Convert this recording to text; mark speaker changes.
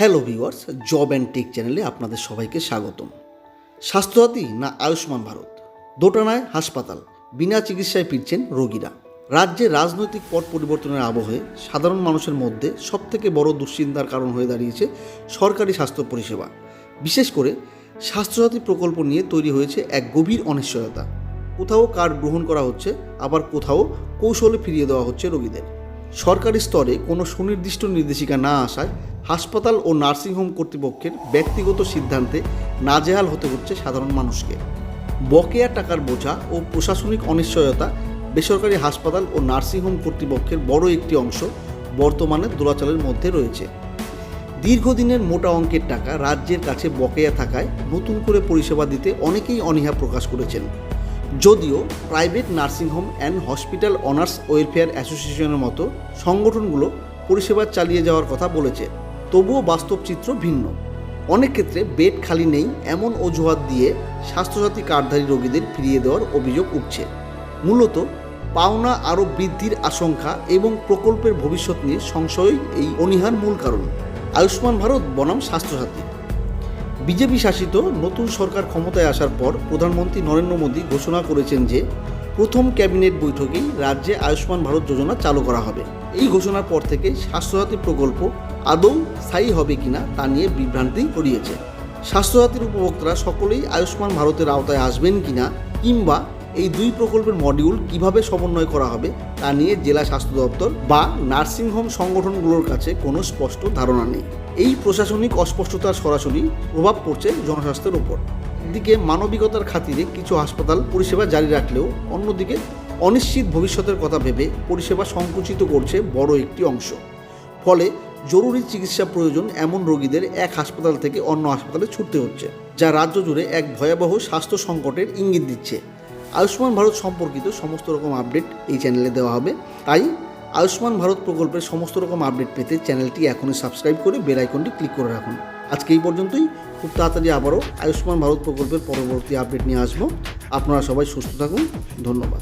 Speaker 1: Hello viewers, job and tech চ্যানেলে আপনাদের সবাইকে স্বাগতম। স্বাস্থ্যসাথী না আয়ুষ্মান ভারত, দোটানায় হাসপাতাল, বিনা চিকিৎসায় ফিরছেন রোগীরা। রাজ্যে রাজনৈতিক পট পরিবর্তনের আবহে সাধারণ মানুষের মধ্যে সবথেকে বড় দুশ্চিন্তার কারণ হয়ে দাঁড়িয়েছে সরকারি স্বাস্থ্য পরিষেবা। বিশেষ করে স্বাস্থ্যসাথী প্রকল্প নিয়ে তৈরি হয়েছে এক গভীর অনিশ্চয়তা। কোথাও কার্ড গ্রহণ করা হচ্ছে, আবার কোথাও কৌশলে ফিরিয়ে দেওয়া হচ্ছে রোগীদের। সরকারি স্তরে কোনো সুনির্দিষ্ট নির্দেশিকা না আসায় হাসপাতাল ও নার্সিংহোম কর্তৃপক্ষের ব্যক্তিগত সিদ্ধান্তে নাজেহাল হতে হচ্ছে সাধারণ মানুষকে। বকেয়া টাকার বোঝা ও প্রশাসনিক অনিশ্চয়তা বেসরকারি হাসপাতাল ও নার্সিংহোম কর্তৃপক্ষের বড় একটি অংশ বর্তমানে দোলাচলের মধ্যে রয়েছে। দীর্ঘদিনের মোটা অঙ্কের টাকা রাজ্যের কাছে বকেয়া থাকায় নতুন করে পরিষেবা দিতে অনেকেই অনীহা প্রকাশ করেছেন। যদিও private nursing home and hospital honours welfare অ্যাসোসিয়েশনের মতো সংগঠনগুলো পরিষেবা চালিয়ে যাওয়ার কথা বলেছে, তবুও বাস্তব চিত্র ভিন্ন। অনেক ক্ষেত্রে বেড খালি নেই এমন অজুহাত দিয়ে স্বাস্থ্যসাথী কার্ডধারী রোগীদের ফিরিয়ে দেওয়ার অভিযোগ উঠছে। মূলত পাওনা আরও বৃদ্ধির আশঙ্কা এবং প্রকল্পের ভবিষ্যৎ নিয়ে সংশয়ই এই অনীহার মূল কারণ। আয়ুষ্মান ভারত বনাম স্বাস্থ্যসাথী। বিজেপি শাসিত নতুন সরকার ক্ষমতায় আসার পর প্রধানমন্ত্রী নরেন্দ্র মোদী ঘোষণা করেছেন যে প্রথম ক্যাবিনেট বৈঠকেই রাজ্যে আয়ুষ্মান ভারত যোজনা চালু করা হবে। এই ঘোষণার পর থেকে স্বাস্থ্যসাথী প্রকল্প আদৌ স্থায়ী হবে কিনা তা নিয়ে বিভ্রান্তি ছড়িয়েছে। স্বাস্থ্যসাথীর উপভোক্তারা সকলেই আয়ুষ্মান ভারতের আওতায় আসবেন কিনা, কিংবা এই দুই প্রকল্পের মডিউল কিভাবে সমন্বয় করা হবে তা নিয়ে জেলা স্বাস্থ্য দপ্তর বা নার্সিংহোম সংগঠনগুলোর কাছে কোনো স্পষ্ট ধারণা নেই। এই প্রশাসনিক অস্পষ্টতার সরাসরি প্রভাব পড়ছে জনস্বাস্থ্যের উপর। একদিকে মানবিকতার খাতিরে কিছু হাসপাতাল পরিষেবা জারি রাখলেও অন্যদিকে অনিশ্চিত ভবিষ্যতের কথা ভেবে পরিষেবা সংকুচিত করছে বড় একটি অংশ। ফলে জরুরি চিকিৎসা প্রয়োজন এমন রোগীদের এক হাসপাতাল থেকে অন্য হাসপাতালে ছুটতে হচ্ছে, যা রাজ্য জুড়ে এক ভয়াবহ স্বাস্থ্য সংকটের ইঙ্গিত দিচ্ছে। আয়ুষ্মান ভারত সম্পর্কিত সমস্ত রকম আপডেট এই চ্যানেলে দেওয়া হবে, তাই আয়ুষ্মান ভারত প্রকল্পের সমস্ত রকম আপডেট পেতে চ্যানেলটি এখনই সাবস্ক্রাইব করে বেল আইকনটি ক্লিক করে রাখুন। আজকে এই পর্যন্তই। খুব তাড়াতাড়ি আবারও আয়ুষ্মান ভারত প্রকল্পের পরবর্তী আপডেট নিয়ে আসবো। আপনারা সবাই সুস্থ থাকুন। ধন্যবাদ।